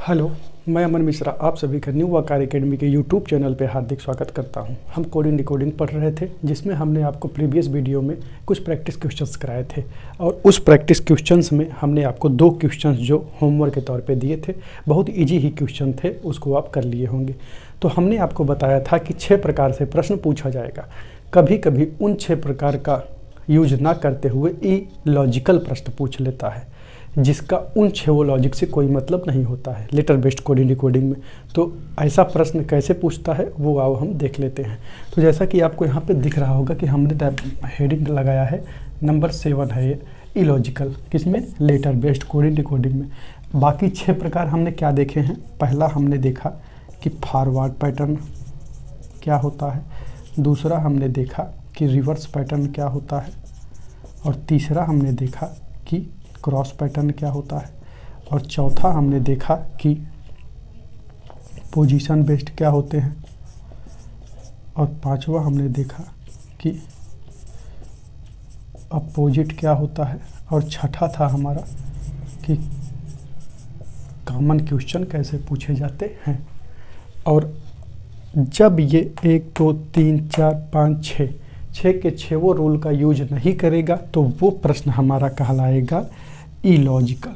Hello, मैं अमन मिश्रा आप सभी का न्यू आकार एकेडमी के यूट्यूब चैनल पे हार्दिक स्वागत करता हूं। हम कोडिंग डिकोडिंग पढ़ रहे थे, जिसमें हमने आपको प्रीवियस वीडियो में कुछ प्रैक्टिस क्वेश्चंस कराए थे और उस प्रैक्टिस क्वेश्चंस में हमने आपको 2 क्वेश्चंस जो होमवर्क के तौर पे दिए थे, बहुत ईजी ही क्वेश्चन थे, उसको आप कर लिए होंगे। तो हमने आपको बताया था कि 6 प्रकार से प्रश्न पूछा जाएगा। कभी कभी उन 6 प्रकार का यूज ना करते हुए इलॉजिकल प्रश्न पूछ लेता है, जिसका उन 6 लॉजिक से कोई मतलब नहीं होता है लेटर बेस्ड कोडिंग डिकोडिंग में। तो ऐसा प्रश्न कैसे पूछता है वो आओ हम देख लेते हैं। तो जैसा कि आपको यहाँ पे दिख रहा होगा कि हमने हेडिंग लगाया है नंबर 7 है ये इलॉजिकल, किसमें? लेटर बेस्ड कोडिंग डिकोडिंग में। बाकी 6 प्रकार हमने क्या देखे हैं? पहला हमने देखा कि फॉरवर्ड पैटर्न क्या होता है, दूसरा हमने देखा कि रिवर्स पैटर्न क्या होता है, और तीसरा हमने देखा कि क्रॉस पैटर्न क्या होता है, और चौथा हमने देखा कि पोजीशन बेस्ड क्या होते हैं, और पांचवा हमने देखा कि अपोजिट क्या होता है, और छठा था हमारा कि कॉमन क्वेश्चन कैसे पूछे जाते हैं। और जब ये 1 2 3 4 5 6 के 6 रूल का यूज नहीं करेगा तो वो प्रश्न हमारा कहलाएगा इलॉजिकल।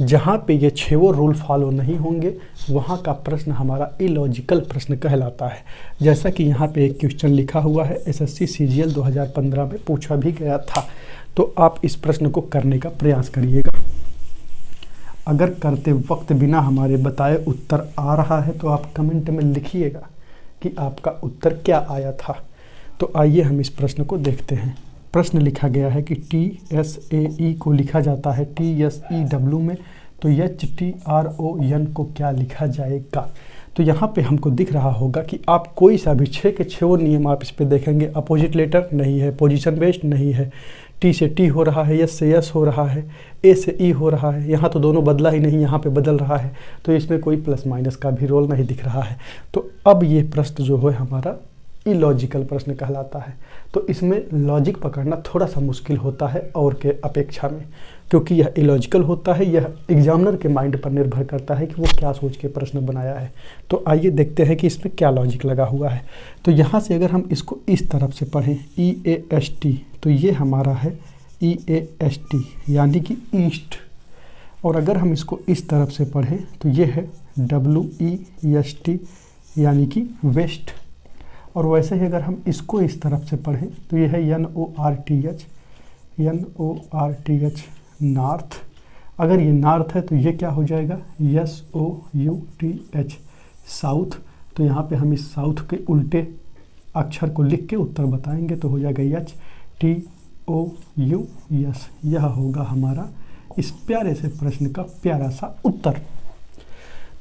जहाँ पे ये 6 रूल फॉलो नहीं होंगे वहाँ का प्रश्न हमारा इलॉजिकल प्रश्न कहलाता है। जैसा कि यहाँ पे एक क्वेश्चन लिखा हुआ है, एसएससी सीजीएल 2015 में पूछा भी गया था। तो आप इस प्रश्न को करने का प्रयास करिएगा। अगर करते वक्त बिना हमारे बताए उत्तर आ रहा है तो आप कमेंट में लिखिएगा कि आपका उत्तर क्या आया था। तो आइए हम इस प्रश्न को देखते हैं। प्रश्न लिखा गया है कि TSAE को लिखा जाता है TSEW में, तो HTRON को क्या लिखा जाएगा? तो यहाँ पे हमको दिख रहा होगा कि आप कोई सा भी 6 के 6 नियम आप इस पे देखेंगे। अपोजिट लेटर नहीं है, पोजीशन बेस्ड नहीं है, T से T हो रहा है, S से S हो रहा है, A से E हो रहा है। यहाँ तो दोनों बदला ही नहीं, यहाँ पे बदल रहा है, तो इसमें कोई प्लस माइनस का भी रोल नहीं दिख रहा है। तो अब ये प्रश्न जो है हमारा इलॉजिकल प्रश्न कहलाता है। तो इसमें लॉजिक पकड़ना थोड़ा सा मुश्किल होता है और के अपेक्षा में, क्योंकि यह इलॉजिकल होता है। यह एग्जामिनर के माइंड पर निर्भर करता है कि वो क्या सोच के प्रश्न बनाया है। तो आइए देखते हैं कि इसमें क्या लॉजिक लगा हुआ है। तो यहाँ से अगर हम इसको इस तरफ से पढ़ें EAST, तो ये हमारा है EAST यानी कि ईस्ट। और अगर हम इसको इस तरफ से पढ़ें तो ये है WEST यानी कि वेस्ट। और वैसे ही अगर हम इसको इस तरफ से पढ़ें तो ये है NORTH नॉर्थ। अगर ये नॉर्थ है तो ये क्या हो जाएगा? SOUTH south. तो यहाँ पे हम इस साउथ के उल्टे अक्षर को लिख के उत्तर बताएंगे तो हो जाएगा HTOUS। यह होगा हमारा इस प्यारे से प्रश्न का प्यारा सा उत्तर।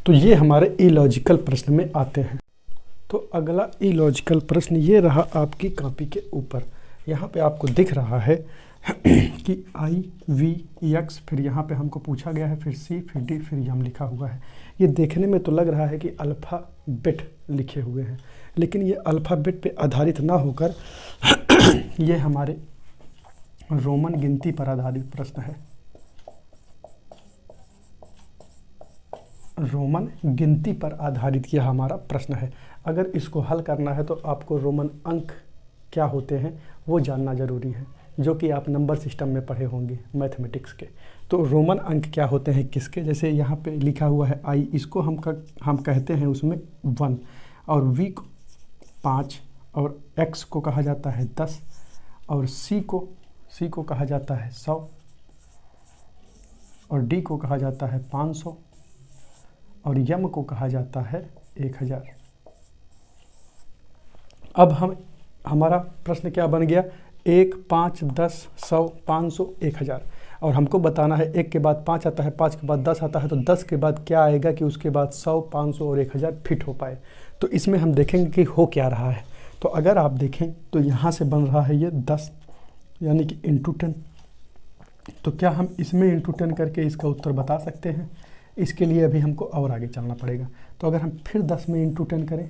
तो ये हमारे इलॉजिकल प्रश्न में आते हैं। तो अगला इलॉजिकल प्रश्न ये रहा आपकी कॉपी के ऊपर। यहाँ पे आपको दिख रहा है कि IVX, फिर यहाँ पे हमको पूछा गया है, फिर C, फिर D, फिर M लिखा हुआ है। ये देखने में तो लग रहा है कि अल्फ़ाबेट लिखे हुए हैं, लेकिन ये अल्फ़ाबेट पे आधारित ना होकर ये हमारे रोमन गिनती पर आधारित प्रश्न है। रोमन गिनती पर आधारित यह हमारा प्रश्न है। अगर इसको हल करना है तो आपको रोमन अंक क्या होते हैं वो जानना ज़रूरी है, जो कि आप नंबर सिस्टम में पढ़े होंगे मैथमेटिक्स के। तो रोमन अंक क्या होते हैं किसके? जैसे यहाँ पे लिखा हुआ है I, इसको हम कहते हैं उसमें 1, और V को 5, और X को कहा जाता है 10, और C को कहा जाता है 100, और D को कहा जाता है 500, और M को कहा जाता है 1000। अब हमारा प्रश्न क्या बन गया? 1, 5, 10, 100, 500, 1000। और हमको बताना है 1 के बाद 5 आता है, 5 के बाद 10 आता है, तो 10 के बाद क्या आएगा कि उसके बाद 100, 500 और 1000 फिट हो पाए। तो इसमें हम देखेंगे कि हो क्या रहा है। तो अगर आप देखें तो यहाँ से बन रहा है ये 10 यानी कि इंटू 10। तो क्या हम इसमें इंटू 10 करके इसका उत्तर बता सकते हैं? इसके लिए अभी हमको और आगे चलना पड़ेगा। तो अगर हम फिर 10 में इंटू 10 करें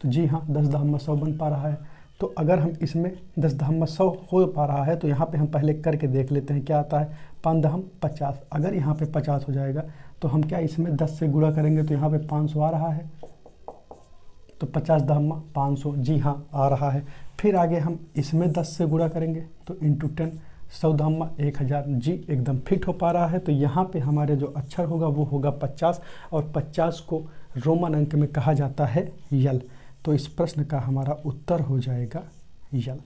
तो जी हाँ, 10 दाम में 100 बन पा रहा है। तो अगर हम इसमें 10 100 हो पा रहा है तो यहाँ पे हम पहले करके देख लेते हैं क्या आता है। 5 50, अगर यहाँ पे 50 हो जाएगा तो हम क्या इसमें 10 से गुणा करेंगे तो यहाँ पे 500 आ रहा है, तो 50 दहम्मा 500, जी हाँ आ रहा है। फिर आगे हम इसमें 10 से गुणा करेंगे तो इंटू 10, 100 दहम्मा 1000, जी एकदम फिट हो पा रहा है। तो यहाँ पे हमारे जो अक्षर होगा वो होगा 50, और 50 को रोमन अंक में कहा जाता है यल। तो इस प्रश्न का हमारा उत्तर हो जाएगा यल।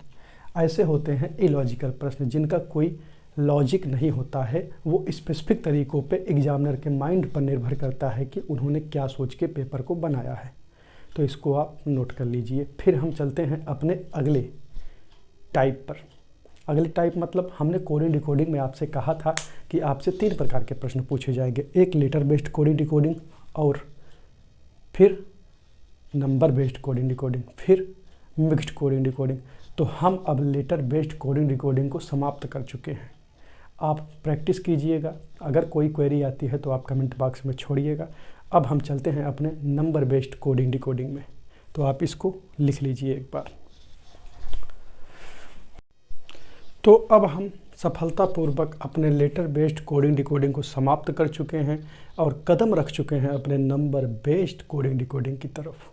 ऐसे होते हैं इलॉजिकल प्रश्न जिनका कोई लॉजिक नहीं होता है, वो स्पेसिफिक तरीक़ों पे एग्जामिनर के माइंड पर निर्भर करता है कि उन्होंने क्या सोच के पेपर को बनाया है। तो इसको आप नोट कर लीजिए। फिर हम चलते हैं अपने अगले टाइप पर। अगले टाइप मतलब हमने कोडिंग डिकोडिंग में आपसे कहा था कि आपसे 3 प्रकार के प्रश्न पूछे जाएंगे, एक लेटर बेस्ड कोडिंग डिकोडिंग, और फिर नंबर बेस्ड कोडिंग डिकोडिंग, फिर मिक्स्ड कोडिंग डिकोडिंग। तो हम अब लेटर बेस्ड कोडिंग डिकोडिंग को समाप्त कर चुके हैं। आप प्रैक्टिस कीजिएगा, अगर कोई क्वेरी आती है तो आप कमेंट बॉक्स में छोड़िएगा। अब हम चलते हैं अपने नंबर बेस्ड कोडिंग डिकोडिंग में, तो आप इसको लिख लीजिए एक बार। तो अब हम सफलतापूर्वक अपने लेटर बेस्ड कोडिंग डिकोडिंग को समाप्त कर चुके हैं और कदम रख चुके हैं अपने नंबर बेस्ड कोडिंग डिकोडिंग की तरफ।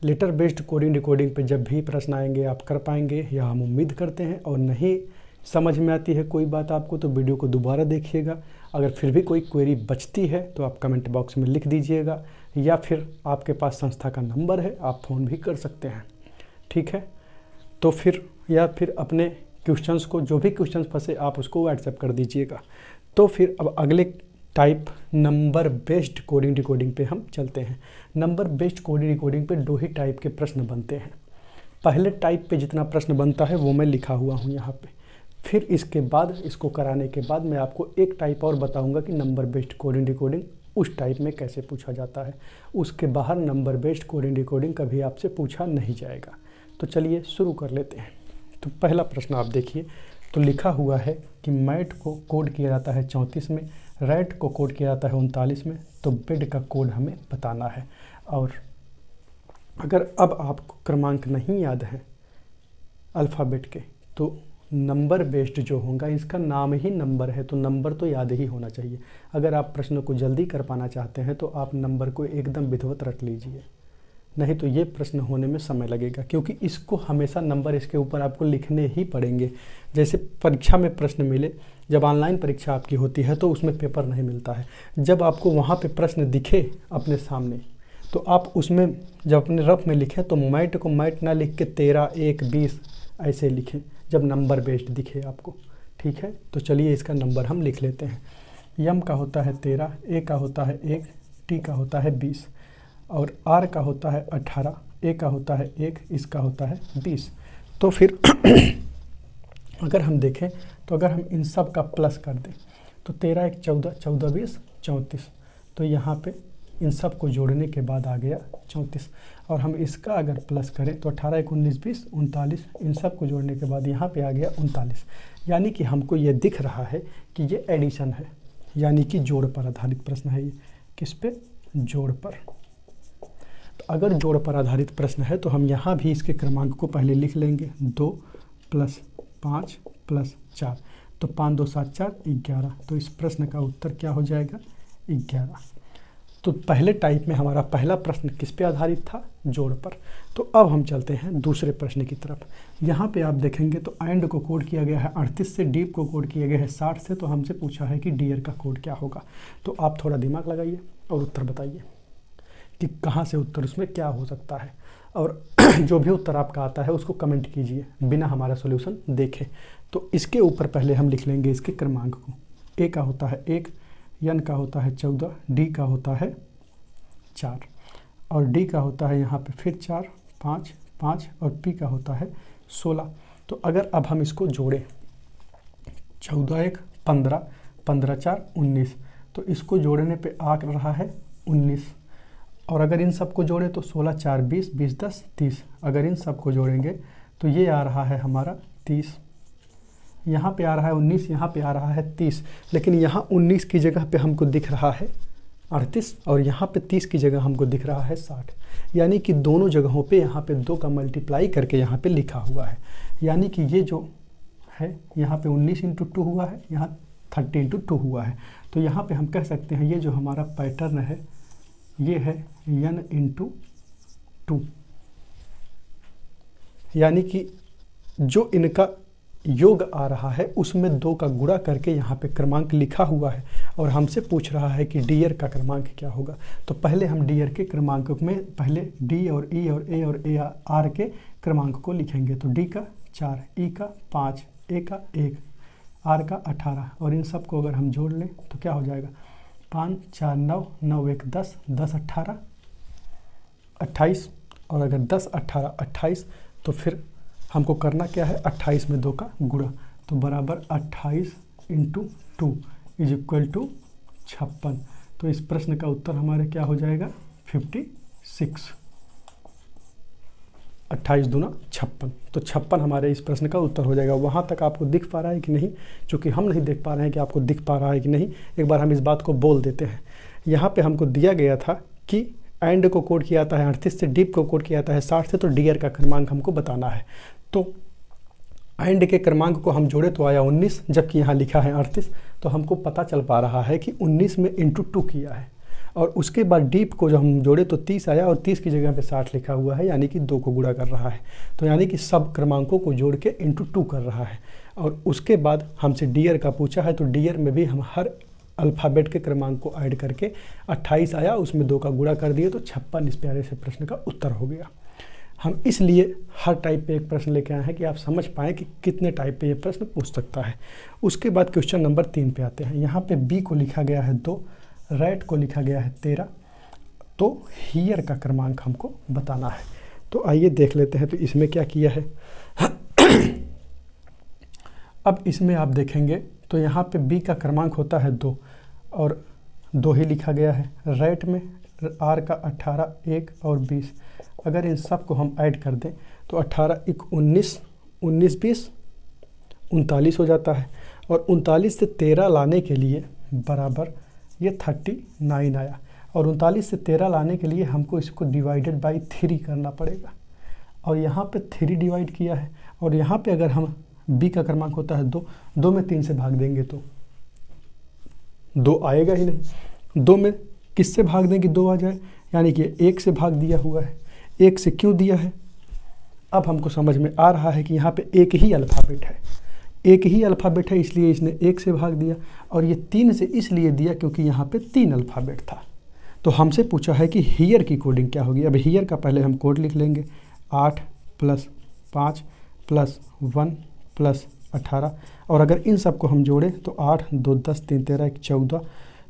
लेटर बेस्ड कोडिंग डिकोडिंग पे जब भी प्रश्न आएंगे आप कर पाएंगे, यह हम उम्मीद करते हैं। और नहीं समझ में आती है कोई बात आपको तो वीडियो को दोबारा देखिएगा। अगर फिर भी कोई क्वेरी बचती है तो आप कमेंट बॉक्स में लिख दीजिएगा, या फिर आपके पास संस्था का नंबर है, आप फ़ोन भी कर सकते हैं, ठीक है। तो फिर या फिर अपने क्वेश्चंस को, जो भी क्वेश्चंस फंसे आप उसको व्हाट्सएप कर दीजिएगा। तो फिर अब अगले type number based coding decoding पे हम चलते हैं। नंबर बेस्ड कोडिंग डिकोडिंग पे 2 ही टाइप के प्रश्न बनते हैं। पहले टाइप पे जितना प्रश्न बनता है वो मैं लिखा हुआ हूँ यहाँ पे। फिर इसके बाद, इसको कराने के बाद मैं आपको एक टाइप और बताऊँगा कि नंबर बेस्ड कोडिंग डिकोडिंग उस टाइप में कैसे पूछा जाता है। उसके बाहर नंबर बेस्ड कोडिंग डिकोडिंग कभी आपसे पूछा नहीं जाएगा। तो चलिए शुरू कर लेते हैं। तो पहला प्रश्न आप देखिए, तो लिखा हुआ है कि मैट को कोड किया जाता है 34 में, रैट को कोड किया जाता है 39 में, तो बेड का कोड हमें बताना है। और अगर अब आपको क्रमांक नहीं याद है अल्फ़ाबेट के, तो नंबर बेस्ड जो होगा इसका नाम ही नंबर है, तो नंबर तो याद ही होना चाहिए। अगर आप प्रश्न को जल्दी कर पाना चाहते हैं तो आप नंबर को एकदम विधिवत रख लीजिए, नहीं तो ये प्रश्न होने में समय लगेगा, क्योंकि इसको हमेशा नंबर इसके ऊपर आपको लिखने ही पड़ेंगे। जैसे परीक्षा में प्रश्न मिले, जब ऑनलाइन परीक्षा आपकी होती है तो उसमें पेपर नहीं मिलता है। जब आपको वहाँ पे प्रश्न दिखे अपने सामने तो आप उसमें जब अपने रफ में लिखें तो मैट को मैट ना लिख के 13, 1, 20 ऐसे लिखें जब नंबर बेस्ड दिखे आपको, ठीक है। तो चलिए इसका नंबर हम लिख लेते हैं। यम का होता है 13, ए का होता है 1, टी का होता है 20, और आर का होता है 18, ए का होता है 1, इसका होता है 20। तो फिर अगर हम देखें तो अगर हम इन सब का प्लस कर दें तो 13 1 14, 14 20 34, तो यहाँ पे इन सब को जोड़ने के बाद आ गया 34। और हम इसका अगर प्लस करें तो 18 1 19 20 39, इन सब को जोड़ने के बाद यहाँ पे आ गया 39। यानी कि हमको ये दिख रहा है कि ये एडिशन है, यानी कि जोड़ पर आधारित प्रश्न है। ये किस पे? जोड़ पर। तो अगर जोड़ पर आधारित प्रश्न है तो हम यहाँ भी इसके क्रमांक को पहले लिख लेंगे, 2 + 5 + 4, तो 5 2 7 4 11। तो इस प्रश्न का उत्तर क्या हो जाएगा? 11। तो पहले टाइप में हमारा पहला प्रश्न किस पे आधारित था? जोड़ पर। तो अब हम चलते हैं दूसरे प्रश्न की तरफ। यहाँ पे आप देखेंगे तो एंड को कोड किया गया है 38 से, डीप को कोड किया गया है 60 से। तो हमसे पूछा है कि डियर का कोड क्या होगा। तो आप थोड़ा दिमाग लगाइए और उत्तर बताइए कि कहाँ से उत्तर उसमें क्या हो सकता है। और जो भी उत्तर आपका आता है उसको कमेंट कीजिए बिना हमारा सॉल्यूशन देखे। तो इसके ऊपर पहले हम लिख लेंगे इसके क्रमांक को। ए का होता है 1, एन का होता है 14, डी का होता है 4, और डी का होता है यहाँ पे फिर 4 5 5, और पी का होता है 16। तो अगर अब हम इसको जोड़ें, 14 1 15, 15 4 19, तो इसको जोड़ने पे आ रहा है 19। और अगर इन सब को जोड़ें तो 16 4 20, 20 10 30। अगर इन सब को जोड़ेंगे तो ये आ रहा है हमारा 30। यहाँ पे आ रहा है 19, यहाँ पे आ रहा है 30, लेकिन यहाँ 19 की जगह पे हमको दिख रहा है 38 और यहाँ पे 30 की जगह हमको दिख रहा है 60, यानी कि दोनों जगहों पे यहाँ पे 2 का मल्टीप्लाई करके यहाँ पे लिखा हुआ है। यानी कि ये जो है यहाँ पे 19 इंटू 2 हुआ है, यहाँ 30 इंटू 2 हुआ है। तो यहाँ पे हम कह सकते हैं ये जो हमारा पैटर्न है ये है n इंटू 2, यानी कि जो इनका योग आ रहा है उसमें 2 का गुणा करके यहाँ पे क्रमांक लिखा हुआ है और हमसे पूछ रहा है कि डी का क्रमांक क्या होगा। तो पहले हम डी के क्रमांक में पहले डी और ई और ए और ए आर के क्रमांक को लिखेंगे। तो डी का 4, ई का 5, ए का 1, आर का 18 और इन सब को अगर हम जोड़ लें तो क्या हो जाएगा 5 4 9, 9 1 10, 10 18 28 और अगर 10 18 28 तो फिर हमको करना क्या है 28 में 2 का गुणा, तो बराबर 28 इंटू 2 इज इक्वल टू 56। तो इस प्रश्न का उत्तर हमारे क्या हो जाएगा 56। 28 दूना 56, तो 56 हमारे इस प्रश्न का उत्तर हो जाएगा। वहाँ तक आपको दिख पा रहा है कि नहीं? चूँकि हम नहीं देख पा रहे हैं कि आपको दिख पा रहा है कि नहीं, एक बार हम इस बात को बोल देते हैं। यहाँ पे हमको दिया गया था कि एंड को कोड किया जाता है 38 से, डीप को कोड किया जाता है 60 से, तो डी का क्रमांक हमको बताना है। तो एंड के क्रमांक को हम जोड़े तो आया 19, जबकि यहाँ लिखा है 38, तो हमको पता चल पा रहा है कि 19 में इंटू 2 किया है। और उसके बाद डीप को जब हम जोड़े तो 30 आया और 30 की जगह पे 60 लिखा हुआ है, यानी कि 2 को गुणा कर रहा है। तो यानी कि सब क्रमांकों को जोड़ के इंटू 2 कर रहा है। और उसके बाद हमसे डी का पूछा है, तो डी में भी हम हर अल्फ़ाबेट के क्रमांक को ऐड करके 28 आया, उसमें 2 का गुणा कर दिए, तो 56 इस प्यारे से प्रश्न का उत्तर हो गया। हम इसलिए हर टाइप पे एक प्रश्न लेके आए हैं कि आप समझ पाएँ कि कितने टाइप पे ये प्रश्न पूछ सकता है। उसके बाद क्वेश्चन नंबर 3 पे आते हैं। यहाँ पे बी को लिखा गया है 2, रैट को लिखा गया है 13, तो हियर का क्रमांक हमको बताना है। तो आइए देख लेते हैं। तो इसमें क्या किया है अब इसमें आप देखेंगे तो यहाँ पे बी का क्रमांक होता है 2 और 2 ही लिखा गया है। रैट में आर का 18, 1 और 20, अगर इन सब को हम ऐड कर दें तो 18 1 19, 19 20 39 हो जाता है। और 39 से 13 लाने के लिए बराबर ये 39 आया। और 39 से 13 लाने के लिए हमको इसको डिवाइडेड बाई 3 करना पड़ेगा। और यहाँ पे 3 डिवाइड किया है। और यहाँ पे अगर हम बी का क्रमांक होता है 2, 2 में 3 से भाग देंगे तो 2 आएगा ही नहीं। 2 में किससे भाग दें कि 2 आ जाए, यानी कि 1 से भाग दिया हुआ है। 1 से क्यों दिया है, अब हमको समझ में आ रहा है कि यहाँ पे एक ही अल्फ़ाबेट है, एक ही अल्फ़ाबेट है, इसलिए इसने 1 से भाग दिया। और ये 3 से इसलिए दिया क्योंकि यहाँ पे 3 अल्फ़ाबेट था। तो हमसे पूछा है कि हियर की कोडिंग क्या होगी। अब हियर का पहले हम कोड लिख लेंगे, 8 + 5 + 1 + 18। और अगर इन सब को हम जोड़ें तो 8 2 10 3 13 1 14,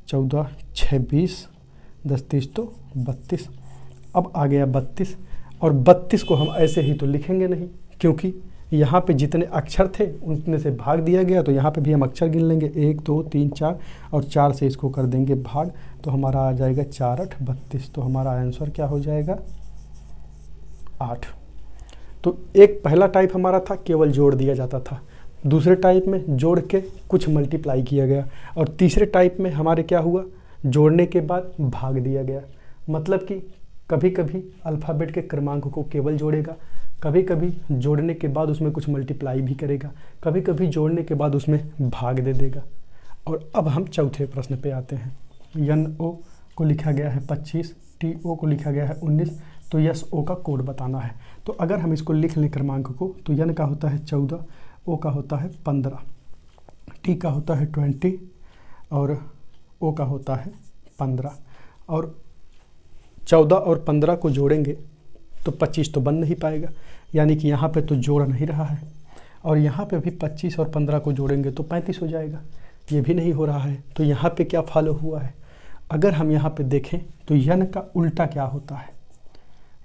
14 6 20, 10 30 तो 32। अब आ गया 32, और 32 को हम ऐसे ही तो लिखेंगे नहीं, क्योंकि यहाँ पे जितने अक्षर थे उतने से भाग दिया गया। तो यहाँ पे भी हम अक्षर गिन लेंगे, 1 2 3 4, और 4 से इसको कर देंगे भाग, तो हमारा आ जाएगा 4 8 32। तो हमारा आंसर क्या हो जाएगा 8। तो एक पहला टाइप हमारा था केवल जोड़ दिया जाता था, दूसरे टाइप में जोड़ के कुछ मल्टीप्लाई किया गया, और तीसरे टाइप में हमारे क्या हुआ, जोड़ने के बाद भाग दिया गया। मतलब कि कभी कभी अल्फ़ाबेट के क्रमांक को केवल जोड़ेगा, कभी कभी जोड़ने के बाद उसमें कुछ मल्टीप्लाई भी करेगा, कभी कभी जोड़ने के बाद उसमें भाग दे देगा। और अब हम चौथे प्रश्न पे आते हैं। NO को लिखा गया है 25, TO को लिखा गया है 19, तो SO का कोड बताना है। तो अगर हम इसको लिख लें क्रमांक को, तो N का होता है 14, O का होता है 15, T का होता है 20 और O का होता है 15। और 14 और 15 को जोड़ेंगे तो 25 तो बन नहीं पाएगा, यानी कि यहाँ पे तो जोड़ नहीं रहा है। और यहाँ पे भी 25 और 15 को जोड़ेंगे तो 35 हो जाएगा, ये भी नहीं हो रहा है। तो यहाँ पे क्या फॉलो हुआ है, अगर हम यहाँ पे देखें तो यन का उल्टा क्या होता है,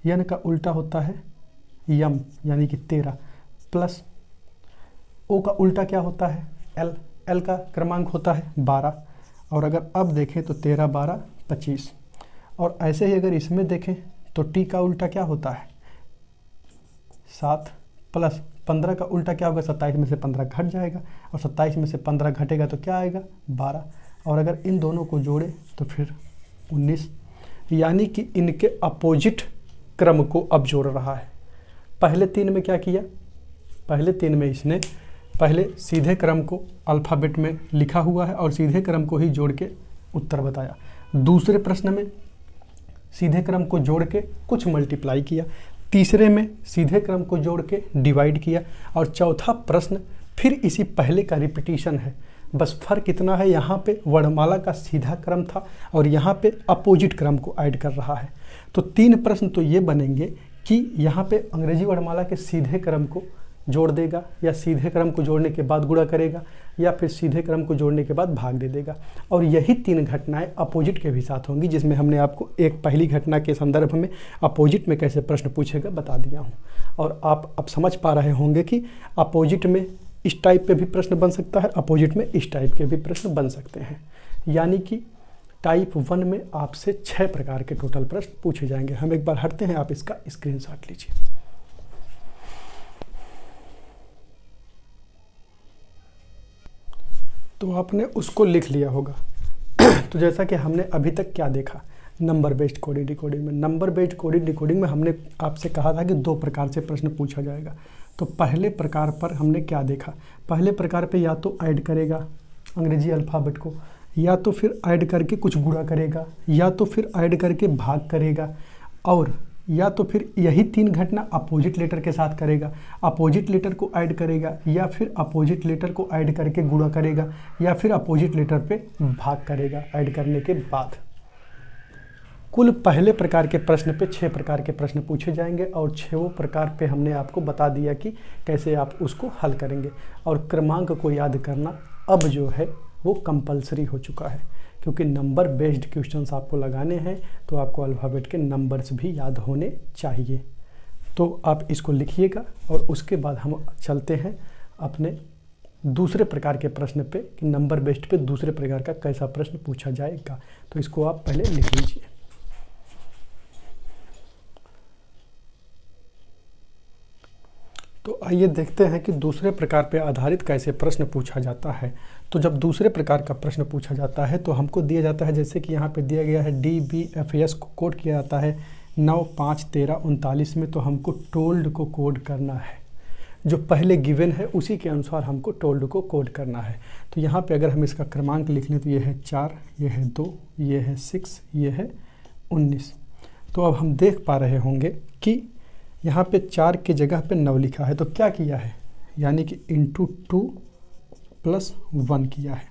यन का उल्टा होता है यम, यानी कि 13, प्लस ओ का उल्टा क्या होता है एल, एल का क्रमांक होता है 12। और अगर अब देखें तो 13 12 25। और ऐसे ही अगर इसमें देखें तो टी का उल्टा क्या होता है 7, प्लस 15 का उल्टा क्या होगा, 27 में से 15 घट जाएगा, और 27 में से 15 घटेगा तो क्या आएगा 12। और अगर इन दोनों को जोड़े तो फिर 19, यानी कि इनके अपोजिट क्रम को अब जोड़ रहा है। पहले 3 में क्या किया, पहले 3 में इसने पहले सीधे क्रम को अल्फ़ाबेट में लिखा हुआ है और सीधे क्रम को ही जोड़ के उत्तर बताया। दूसरे प्रश्न में सीधे क्रम को जोड़ के कुछ मल्टीप्लाई किया, तीसरे में सीधे क्रम को जोड़ के डिवाइड किया, और चौथा प्रश्न फिर इसी पहले का रिपीटिशन है। बस फर्क इतना है, यहाँ पे वर्णमाला का सीधा क्रम था और यहाँ पे अपोजिट क्रम को ऐड कर रहा है। तो 3 प्रश्न तो ये बनेंगे कि यहाँ पे अंग्रेजी वर्णमाला के सीधे क्रम को जोड़ देगा, या सीधे क्रम को जोड़ने के बाद गुणा करेगा, या फिर सीधे क्रम को जोड़ने के बाद भाग दे देगा। और यही 3 घटनाएं अपोजिट के भी साथ होंगी, जिसमें हमने आपको एक पहली घटना के संदर्भ में अपोजिट में कैसे प्रश्न पूछेगा बता दिया हूँ। और आप अब समझ पा रहे होंगे कि अपोजिट में इस टाइप पे भी प्रश्न बन सकता है, अपोजिट में इस टाइप के भी प्रश्न बन सकते हैं। यानी कि टाइप 1 में आपसे 6 प्रकार के टोटल प्रश्न पूछे जाएंगे। हम एक बार हटते हैं, आप इसका स्क्रीनशॉट लीजिए। तो आपने उसको लिख लिया होगा। तो जैसा कि हमने अभी तक क्या देखा, नंबर बेस्ड कोडिंग डिकोडिंग में, नंबर बेस्ड कोडिंग डिकोडिंग में हमने आपसे कहा था कि 2 प्रकार से प्रश्न पूछा जाएगा। तो पहले प्रकार पर हमने क्या देखा, पहले प्रकार पे या तो ऐड करेगा अंग्रेजी अल्फ़ाबेट को, या तो फिर ऐड करके कुछ गुणा करेगा, या तो फिर ऐड करके भाग करेगा, और या तो फिर यही 3 घटना अपोजिट लेटर के साथ करेगा, अपोजिट लेटर को ऐड करेगा, या फिर अपोजिट लेटर को ऐड करके गुणा करेगा, या फिर अपोजिट लेटर पे भाग करेगा ऐड करने के बाद। कुल पहले प्रकार के प्रश्न पे 6 प्रकार के प्रश्न पूछे जाएंगे, और 6 प्रकार पे हमने आपको बता दिया कि कैसे आप उसको हल करेंगे। और क्रमांक को याद करना अब जो है वो कंपलसरी हो चुका है, क्योंकि नंबर बेस्ड क्वेश्चंस आपको लगाने हैं तो आपको अल्फ़ाबेट के नंबर्स भी याद होने चाहिए। तो आप इसको लिखिएगा, और उसके बाद हम चलते हैं अपने दूसरे प्रकार के प्रश्न पे कि नंबर बेस्ड पे दूसरे प्रकार का कैसा प्रश्न पूछा जाएगा। तो इसको आप पहले लिख लीजिए। तो आइए देखते हैं कि दूसरे प्रकार पे आधारित कैसे प्रश्न पूछा जाता है। तो जब दूसरे प्रकार का प्रश्न पूछा जाता है तो हमको दिया जाता है, जैसे कि यहाँ पे दिया गया है DBFS को कोड किया जाता है 9-5-13-39 में। तो हमको टोल्ड को कोड करना है, जो पहले गिवन है उसी के अनुसार हमको टोल्ड को कोड करना है। तो यहाँ पे अगर हम इसका क्रमांक लिख लें तो ये है 4, ये है 2, ये है 6, ये है 19। तो अब हम देख पा रहे होंगे कि यहाँ पे 4 की जगह पे 9 लिखा है। तो क्या किया है, यानी कि इंटू 2 + 1 किया है।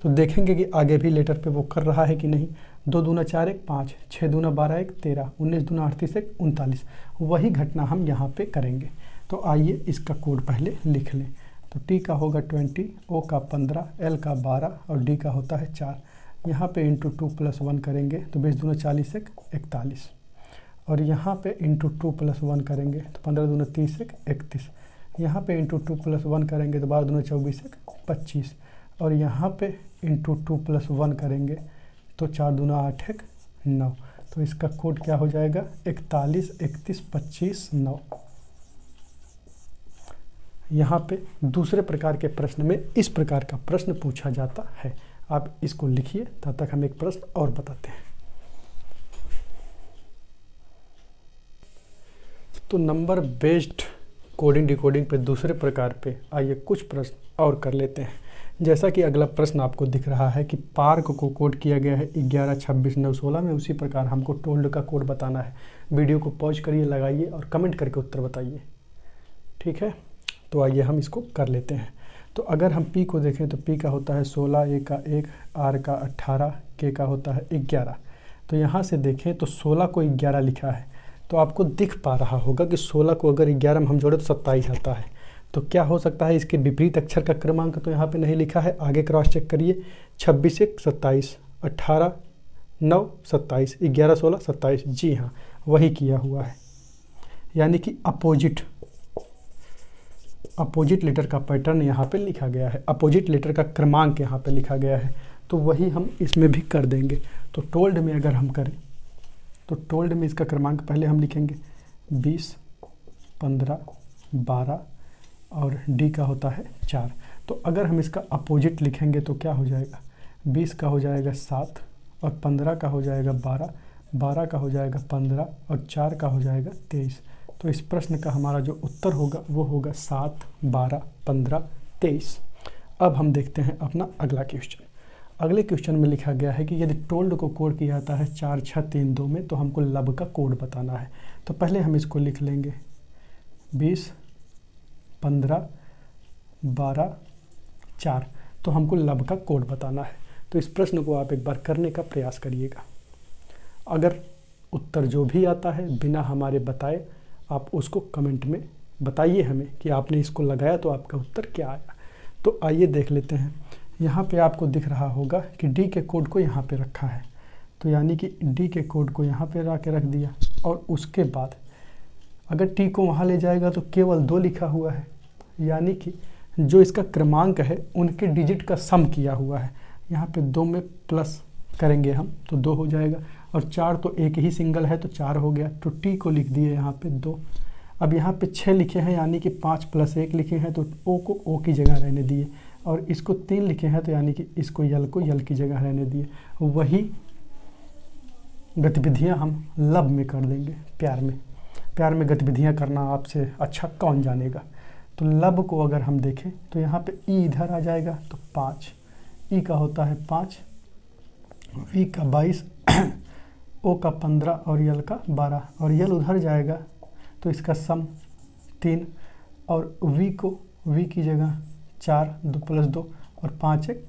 तो देखेंगे कि आगे भी लेटर पे वो कर रहा है कि नहीं। 2 दूना 4 1 5, 6 दूना 12 1 13, 19 दूना 38 1 39। वही घटना हम यहाँ पे करेंगे। तो आइए इसका कोड पहले लिख लें। तो T का होगा 20, O का 15, L का 12 और D का होता है 4। यहाँ पे इंटू 2 + 1 करेंगे तो 20 दूना 40 1 41, और यहाँ पे इंटू 2 + 1 करेंगे तो 15 दूना 30 1 31। यहाँ पे इंटू 2 + 1 करेंगे तो 12 दूना 24 1 25, और यहाँ पे इंटू 2 + 1 करेंगे तो 4 दूना 8 1 9। तो इसका कोड क्या हो जाएगा, 41 31 25 9। यहाँ पे दूसरे प्रकार के प्रश्न में इस प्रकार का प्रश्न पूछा जाता है। आप इसको लिखिए, तब तक हम एक प्रश्न और बताते हैं। तो नंबर बेस्ड कोडिंग डिकोडिंग पे दूसरे प्रकार पे आइए कुछ प्रश्न और कर लेते हैं। जैसा कि अगला प्रश्न आपको दिख रहा है कि पार्क को कोड किया गया है 11 26 9 16 में, उसी प्रकार हमको टोल्ड का कोड बताना है। वीडियो को पॉज करिए, लगाइए और कमेंट करके उत्तर बताइए, ठीक है। तो आइए हम इसको कर लेते हैं। तो अगर हम P को देखें तो P का होता है 16, A का 1, R का 18, K का होता है 11। तो यहाँ से देखें तो 16 को 11 लिखा है, तो आपको दिख पा रहा होगा कि 16 को अगर 11 में हम जोड़े तो 27 आता है। तो क्या हो सकता है, इसके विपरीत अक्षर का क्रमांक तो यहाँ पे नहीं लिखा है। आगे क्रॉस चेक करिए, 26 1 27, 18 9 27, 11 16 27। जी हाँ, वही किया हुआ है, यानी कि अपोजिट लेटर का पैटर्न यहाँ पे लिखा गया है, अपोजिट लेटर का क्रमांक यहाँ पे लिखा गया है। तो वही हम इसमें भी कर देंगे। तो टोल्ड में अगर हम करें तो टोल्ड में इसका क्रमांक पहले हम लिखेंगे 20 15 12 और D का होता है 4। तो अगर हम इसका अपोजिट लिखेंगे तो क्या हो जाएगा, 20 का हो जाएगा 7 और 15 का हो जाएगा 12, 12 का हो जाएगा 15 और 4 का हो जाएगा 23। तो इस प्रश्न का हमारा जो उत्तर होगा वो होगा 7, 12, 15, 23। अब हम देखते हैं अपना अगला क्वेश्चन। अगले क्वेश्चन में लिखा गया है कि यदि टोल्ड को कोड किया जाता है 4, 6, 3, 2 में तो हमको लब का कोड बताना है। तो पहले हम इसको लिख लेंगे 20, 15, 12, 4। तो हमको लब का कोड बताना है। तो इस प्रश्न को आप एक बार करने का प्रयास करिएगा। अगर उत्तर जो भी आता है बिना हमारे बताए आप उसको कमेंट में बताइए हमें कि आपने इसको लगाया तो आपका उत्तर क्या आया। तो आइए देख लेते हैं। यहाँ पे आपको दिख रहा होगा कि डी के कोड को यहाँ पे रखा है। तो यानी कि डी के कोड को यहाँ पे ला के रख दिया और उसके बाद अगर टी को वहाँ ले जाएगा तो केवल 2 लिखा हुआ है, यानी कि जो इसका क्रमांक है उनके डिजिट का सम किया हुआ है। यहाँ पे 2 में प्लस करेंगे हम तो 2 हो जाएगा और 4 तो एक ही सिंगल है तो 4 हो गया। तो टी को लिख दिए यहाँ पे 2। अब यहाँ पे 6 लिखे हैं यानी कि 5 + 1 लिखे हैं तो ओ को ओ की जगह रहने दिए और इसको 3 लिखे हैं तो यानी कि इसको यल को यल की जगह रहने दिए। वही गतिविधियाँ हम लब में कर देंगे। प्यार में गतिविधियाँ करना आपसे अच्छा कौन जानेगा। तो लब को अगर हम देखें तो यहाँ पे ई इधर आ जाएगा तो 5, ई का होता है 5, वी का 22, ओ का 15 और यल का 12 और यल उधर जाएगा तो इसका सम 3 और वी की जगह 4, 2 + 2 और 5, 1,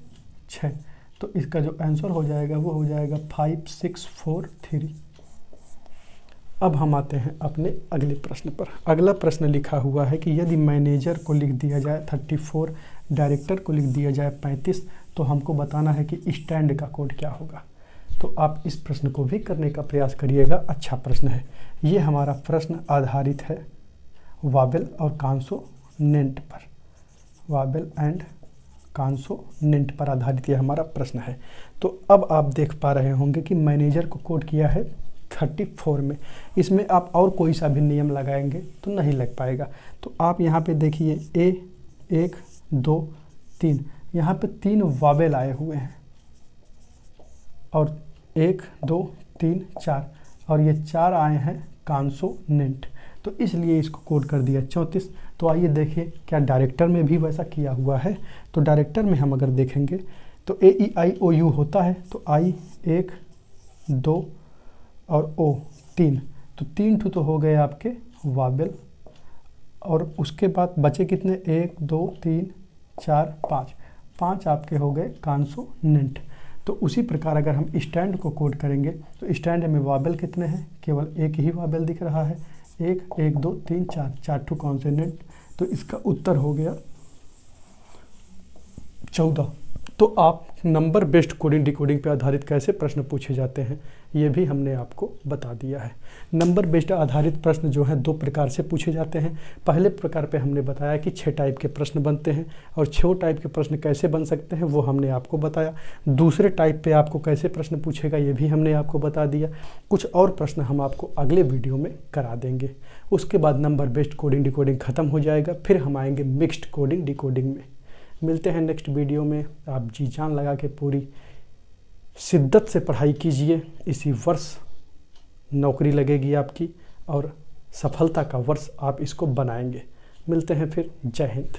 6। तो इसका जो आंसर हो जाएगा वो हो जाएगा 5, 6, 4, 3। अब हम आते हैं अपने अगले प्रश्न पर। अगला प्रश्न लिखा हुआ है कि यदि मैनेजर को लिख दिया जाए 34, डायरेक्टर को लिख दिया जाए 35 तो हमको बताना है कि स्टैंड का कोड क्या होगा। तो आप इस प्रश्न को भी करने का प्रयास करिएगा। अच्छा प्रश्न है ये। हमारा प्रश्न आधारित है वावेल और कॉन्सोनेंट पर। वावेल एंड कॉन्सोनेंट पर आधारित ये हमारा प्रश्न है। तो अब आप देख पा रहे होंगे कि मैनेजर को कोड किया है 34 में। इसमें आप और कोई सा भी नियम लगाएंगे तो नहीं लग पाएगा। तो आप यहाँ पे देखिए ए 1, 2, 3, यहाँ पे 3 वावेल आए हुए हैं और 1, 2, 3, 4 और ये 4 आए हैं कॉन्सोनेंट। तो इसलिए इसको कोड कर दिया 34। तो आइए देखिए क्या डायरेक्टर में भी वैसा किया हुआ है। तो डायरेक्टर में हम अगर देखेंगे तो AEIOU होता है तो आई 1, 2 और ओ 3। तो 3 ठू तो हो गए आपके वावेल और उसके बाद बचे कितने 1, 2, 3, 4, 5 आपके हो गए कॉन्सोनेंट। तो उसी प्रकार अगर हम स्टैंड को कोड करेंगे तो स्टैंड में वावेल कितने हैं, केवल एक ही वावेल दिख रहा है 1, 1, 2, 3, 4 ठू कॉन्सोनेंट। तो इसका उत्तर हो गया 14। तो आप नंबर बेस्ड कोडिंग डिकोडिंग पे आधारित कैसे प्रश्न पूछे जाते हैं ये भी हमने आपको बता दिया है। नंबर बेस्ड आधारित प्रश्न जो हैं 2 प्रकार से पूछे जाते हैं। पहले प्रकार पे हमने बताया कि 6 टाइप के प्रश्न बनते हैं और 6 टाइप के प्रश्न कैसे बन सकते हैं वो हमने आपको बताया। दूसरे टाइप पे आपको कैसे प्रश्न पूछेगा ये भी हमने आपको बता दिया। कुछ और प्रश्न हम आपको अगले वीडियो में करा देंगे। उसके बाद नंबर बेस्ड कोडिंग डिकोडिंग ख़त्म हो जाएगा, फिर हम आएंगे मिक्स्ड कोडिंग डिकोडिंग में। मिलते हैं नेक्स्ट वीडियो में। आप जी जान लगा के पूरी शिद्दत से पढ़ाई कीजिए। इसी वर्ष नौकरी लगेगी आपकी और सफलता का वर्ष आप इसको बनाएंगे। मिलते हैं फिर। जय हिंद।